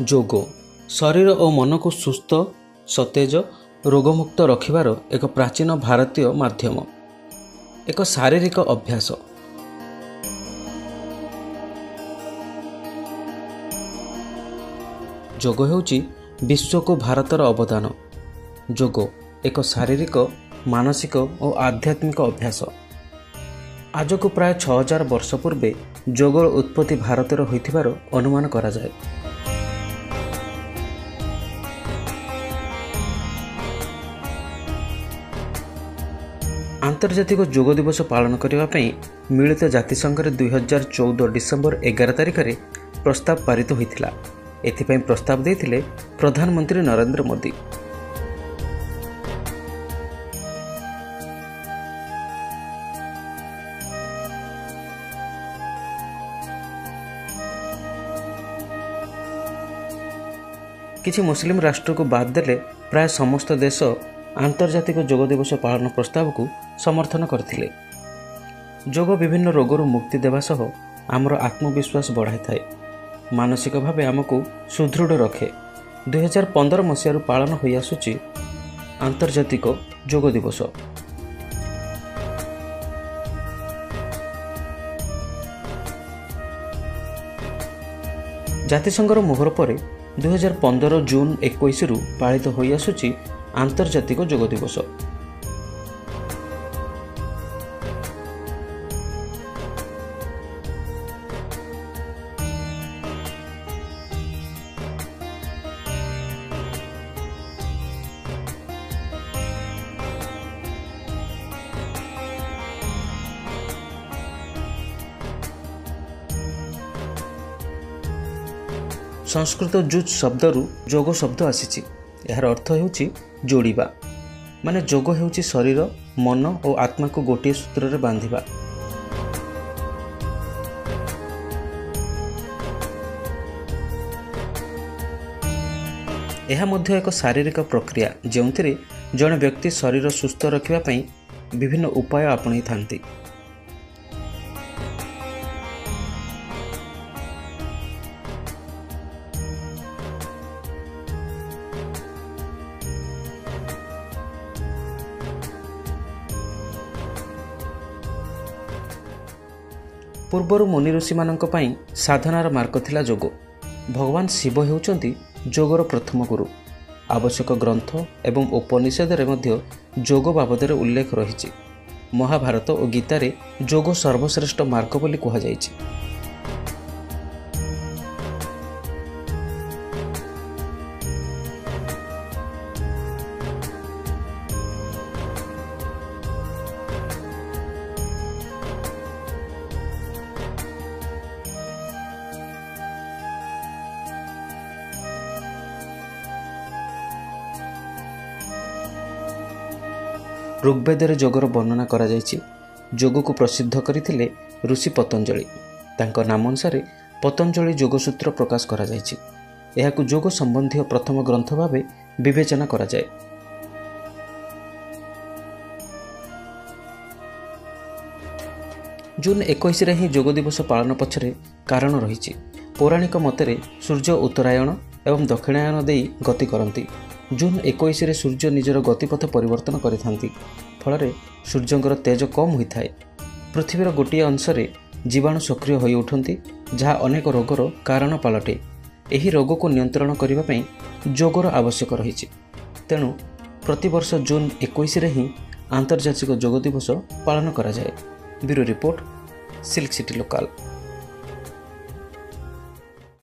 ଯୋଗ ଶରୀର ଓ ମନକୁ ସୁସ୍ଥ, ସତେଜ, ରୋଗମୁକ୍ତ ରଖିବାର ଏକ ପ୍ରାଚୀନ ଭାରତୀୟ ମାଧ୍ୟମ, ଏକ ଶାରୀରିକ ଅଭ୍ୟାସ। ଯୋଗ ହେଉଛି ବିଶ୍ୱକୁ ଭାରତର ଅବଦାନ। ଯୋଗ ଏକ ଶାରୀରିକ, ମାନସିକ ଓ ଆଧ୍ୟାତ୍ମିକ ଅଭ୍ୟାସ। ଆଜକୁ ପ୍ରାୟ 6000 ବର୍ଷ ପୂର୍ବେ ଯୋଗର ଉତ୍ପତ୍ତି ଭାରତରେ ହୋଇଥିବାର ଅନୁମାନ କରାଯାଏ। ଆନ୍ତର୍ଜାତିକ ଯୋଗ ଦିବସ ପାଳନ କରିବା ପାଇଁ ମିଳିତ ଜାତିସଂଘରେ 2014 ଡିସେମ୍ବର 11 ତାରିଖରେ ପ୍ରସ୍ତାବ ପାରିତ ହୋଇଥିଲା। ଏଥିପାଇଁ ପ୍ରସ୍ତାବ ଦେଇଥିଲେ ପ୍ରଧାନମନ୍ତ୍ରୀ ନରେନ୍ଦ୍ର ମୋଦି। କିଛି ମୁସଲିମ ରାଷ୍ଟ୍ରକୁ ବାଦ ଦେଲେ ପ୍ରାୟ ସମସ୍ତ ଦେଶ ଆନ୍ତର୍ଜାତିକ ଯୋଗ ଦିବସ ପାଳନ ପ୍ରସ୍ତାବକୁ ସମର୍ଥନ କରିଥିଲେ। ଯୋଗ ବିଭିନ୍ନ ରୋଗରୁ ମୁକ୍ତି ଦେବା ସହ ଆମର ଆତ୍ମବିଶ୍ୱାସ ବଢ଼ାଇଥାଏ, ମାନସିକ ଭାବେ ଆମକୁ ସୁଦୃଢ଼ ରଖେ। 2015 ମସିହାରୁ ପାଳନ ହୋଇଆସୁଛି ଆନ୍ତର୍ଜାତିକ ଯୋଗ ଦିବସ। ଜାତିସଂଘର ମୋହର ପରେ 2015 ଜୁନ 21ରୁ ପାଳିତ ହୋଇଆସୁଛି ଆନ୍ତର୍ଜାତିକ ଯୋଗ ଦିବସ। ସଂସ୍କୃତ ଯୁଜ୍ ଶବ୍ଦରୁ ଯୋଗ ଶବ୍ଦ ଆସିଛି। ଏହାର ଅର୍ଥ ହେଉଛି ଯୋଡ଼ିବା, ମାନେ ଯୋଗ ହେଉଛି ଶରୀର, ମନ ଓ ଆତ୍ମାକୁ ଗୋଟିଏ ସୂତ୍ରରେ ବାନ୍ଧିବା। ଏହା ମଧ୍ୟ ଏକ ଶାରୀରିକ ପ୍ରକ୍ରିୟା ଯେଉଁଥିରେ ଜଣେ ବ୍ୟକ୍ତି ଶରୀର ସୁସ୍ଥ ରଖିବା ପାଇଁ ବିଭିନ୍ନ ଉପାୟ ଆପଣେଇଥାନ୍ତି। ପୂର୍ବରୁ ମୁନି ଋଷିମାନଙ୍କ ପାଇଁ ସାଧନାର ମାର୍ଗ ଥିଲା ଯୋଗ। ଭଗବାନ ଶିବ ହେଉଛନ୍ତି ଯୋଗର ପ୍ରଥମ ଗୁରୁ। ଆବଶ୍ୟକ ଗ୍ରନ୍ଥ ଏବଂ ଉପନିଷଦରେ ମଧ୍ୟ ଯୋଗ ବାବଦରେ ଉଲ୍ଲେଖ ରହିଛି। ମହାଭାରତ ଓ ଗୀତାରେ ଯୋଗ ସର୍ବଶ୍ରେଷ୍ଠ ମାର୍ଗ ବୋଲି କୁହାଯାଇଛି। ଋଗ୍ବେଦରେ ଯୋଗର ବର୍ଣ୍ଣନା କରାଯାଇଛି। ଯୋଗକୁ ପ୍ରସିଦ୍ଧ କରିଥିଲେ ଋଷି ପତଞ୍ଜଳି। ତାଙ୍କ ନାମ ଅନୁସାରେ ପତଞ୍ଜଳି ଯୋଗସୂତ୍ର ପ୍ରକାଶ କରାଯାଇଛି। ଏହାକୁ ଯୋଗ ସମ୍ବନ୍ଧୀୟ ପ୍ରଥମ ଗ୍ରନ୍ଥ ଭାବେ ବିବେଚନା କରାଯାଏ। ଜୁନ 21ରେ ହିଁ ଯୋଗ ଦିବସ ପାଳନ ପଛରେ କାରଣ ରହିଛି। ପୌରାଣିକ ମତରେ ସୂର୍ଯ୍ୟ ଉତ୍ତରାୟଣ ଏବଂ ଦକ୍ଷିଣାୟନ ଦେଇ ଗତି କରନ୍ତି। ଜୁନ 21ରେ ସୂର୍ଯ୍ୟ ନିଜର ଗତିପଥ ପରିବର୍ତ୍ତନ କରିଥାନ୍ତି, ଫଳରେ ସୂର୍ଯ୍ୟଙ୍କର ତେଜ କମ୍ ହୋଇଥାଏ। ପୃଥିବୀର ଗୋଟିଏ ଅଂଶରେ ଜୀବାଣୁ ସକ୍ରିୟ ହୋଇ ଉଠନ୍ତି, ଯାହା ଅନେକ ରୋଗର କାରଣ ପାଲଟେ। ଏହି ରୋଗକୁ ନିୟନ୍ତ୍ରଣ କରିବା ପାଇଁ ଯୋଗର ଆବଶ୍ୟକ ରହିଛି। ତେଣୁ ପ୍ରତିବର୍ଷ ଜୁନ 21ରେ ହିଁ ଆନ୍ତର୍ଜାତିକ ଯୋଗ ଦିବସ ପାଳନ କରାଯାଏ। Bureau report, silk city local.